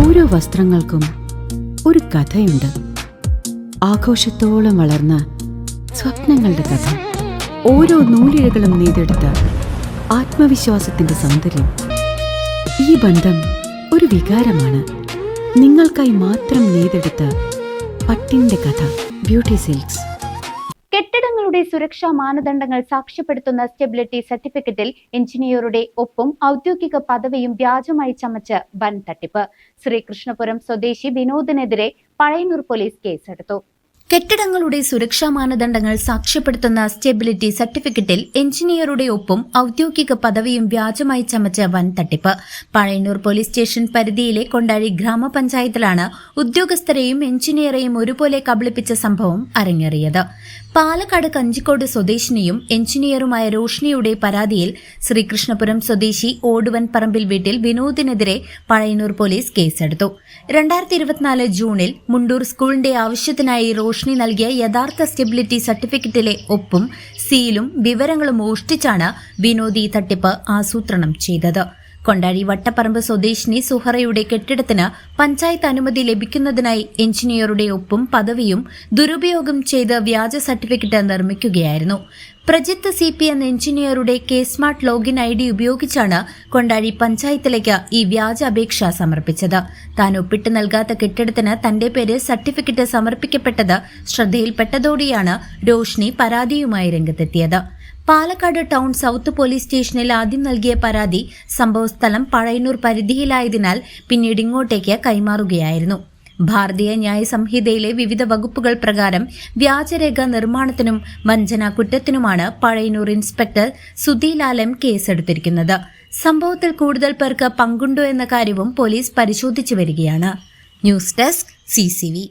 ഓരോ വസ്ത്രങ്ങൾക്കും ഒരു കഥയുണ്ട്. ആഘോഷത്തോളം വളർന്ന സ്വപ്നങ്ങളുടെ കഥ. ഓരോ നൂലിഴകളും നെയ്തെടുത്ത ആത്മവിശ്വാസത്തിന്റെ സൗന്ദര്യം. ഈ ബന്ധം ഒരു വികാരമാണ്. നിങ്ങൾക്കായി മാത്രം നെയ്തെടുത്ത പട്ടിന്റെ കഥ. Beauty silks. കെട്ടിടങ്ങളുടെ സുരക്ഷാ മാനദണ്ഡങ്ങൾ സാക്ഷ്യപ്പെടുത്തുന്ന സ്റ്റെബിലിറ്റി സർട്ടിഫിക്കറ്റിൽ എഞ്ചിനീയറുടെ ഒപ്പും ഔദ്യോഗിക പദവിയും വ്യാജമായി ചമച്ച് വൻ തട്ടിപ്പ്. ശ്രീകൃഷ്ണപുരം സ്വദേശി വിനോദിനെതിരെ പഴയന്നൂർ പോലീസ് കേസെടുത്തു. കെട്ടിടങ്ങളുടെ സുരക്ഷാ മാനദണ്ഡങ്ങൾ സാക്ഷ്യപ്പെടുത്തുന്ന സ്റ്റെബിലിറ്റി സർട്ടിഫിക്കറ്റിൽ എഞ്ചിനീയറുടെ ഒപ്പും ഔദ്യോഗിക പദവിയും വ്യാജമായി ചമച്ച വൻ തട്ടിപ്പ്. പഴയന്നൂർ പോലീസ് സ്റ്റേഷൻ പരിധിയിലെ കൊണ്ടാഴി ഗ്രാമപഞ്ചായത്തിലാണ് ഉദ്യോഗസ്ഥരെയും എഞ്ചിനീയറെയും ഒരുപോലെ കബളിപ്പിച്ച സംഭവം അരങ്ങേറിയത്. പാലക്കാട് കഞ്ചിക്കോട് സ്വദേശിനിയും എഞ്ചിനീയറുമായ റോഷ്നിയുടെ പരാതിയിൽ ശ്രീകൃഷ്ണപുരം സ്വദേശി ഓടുവൻ പറമ്പിൽ വീട്ടിൽ വിനോദിനെതിരെ പഴയന്നൂർ പോലീസ് കേസെടുത്തു. 2024 ജൂണിൽ മുണ്ടൂർ സ്കൂളിന്റെ ആവശ്യത്തിനായി റോഷ്നി നൽകിയ യഥാർത്ഥ സ്റ്റെബിലിറ്റി സർട്ടിഫിക്കറ്റിലെ ഒപ്പും സീലും വിവരങ്ങളും മോഷ്ടിച്ചാണ് വിനോദ് ഈ തട്ടിപ്പ് ആസൂത്രണം ചെയ്തത്. കൊണ്ടാഴി വട്ടപ്പറമ്പ് സ്വദേശിനി സുഹറയുടെ കെട്ടിടത്തിന് പഞ്ചായത്ത് അനുമതി ലഭിക്കുന്നതിനായി എഞ്ചിനീയറുടെ ഒപ്പും പദവിയും ദുരുപയോഗം ചെയ്ത് വ്യാജ സർട്ടിഫിക്കറ്റ് നിർമ്മിക്കുകയായിരുന്നു. പ്രജിത്ത് CP എന്ന എഞ്ചിനീയറുടെ സ്മാർട്ട് ലോഗിൻ ID ഉപയോഗിച്ചാണ് കൊണ്ടാഴി പഞ്ചായത്തിലേക്ക് ഈ വ്യാജ അപേക്ഷ സമർപ്പിച്ചത്. താൻ ഒപ്പിട്ട് നൽകാത്ത കെട്ടിടത്തിന് തന്റെ പേര് സർട്ടിഫിക്കറ്റ് സമർപ്പിക്കപ്പെട്ടത് ശ്രദ്ധയിൽപ്പെട്ടതോടെയാണ് റോഷ്നി പരാതിയുമായി രംഗത്തെത്തിയത്. പാലക്കാട് ടൗൺ സൌത്ത് പോലീസ് സ്റ്റേഷനിൽ ആദ്യം നൽകിയ പരാതി സംഭവസ്ഥലം പഴയന്നൂർ പരിധിയിലായതിനാൽ പിന്നീട് ഇങ്ങോട്ടേക്ക് കൈമാറുകയായിരുന്നു. ഭാരതീയ ന്യായ സംഹിതയിലെ വിവിധ വകുപ്പുകൾ പ്രകാരം വ്യാജരേഖ നിർമ്മാണത്തിനും വഞ്ചന കുറ്റത്തിനുമാണ് പഴയന്നൂർ ഇൻസ്പെക്ടർ സുധീലാൽ M കേസെടുത്തിരിക്കുന്നത്. സംഭവത്തിൽ കൂടുതൽ പേർക്ക് പങ്കുണ്ടോ എന്ന കാര്യവും പോലീസ് പരിശോധിച്ചു വരികയാണ്. News desk CCV.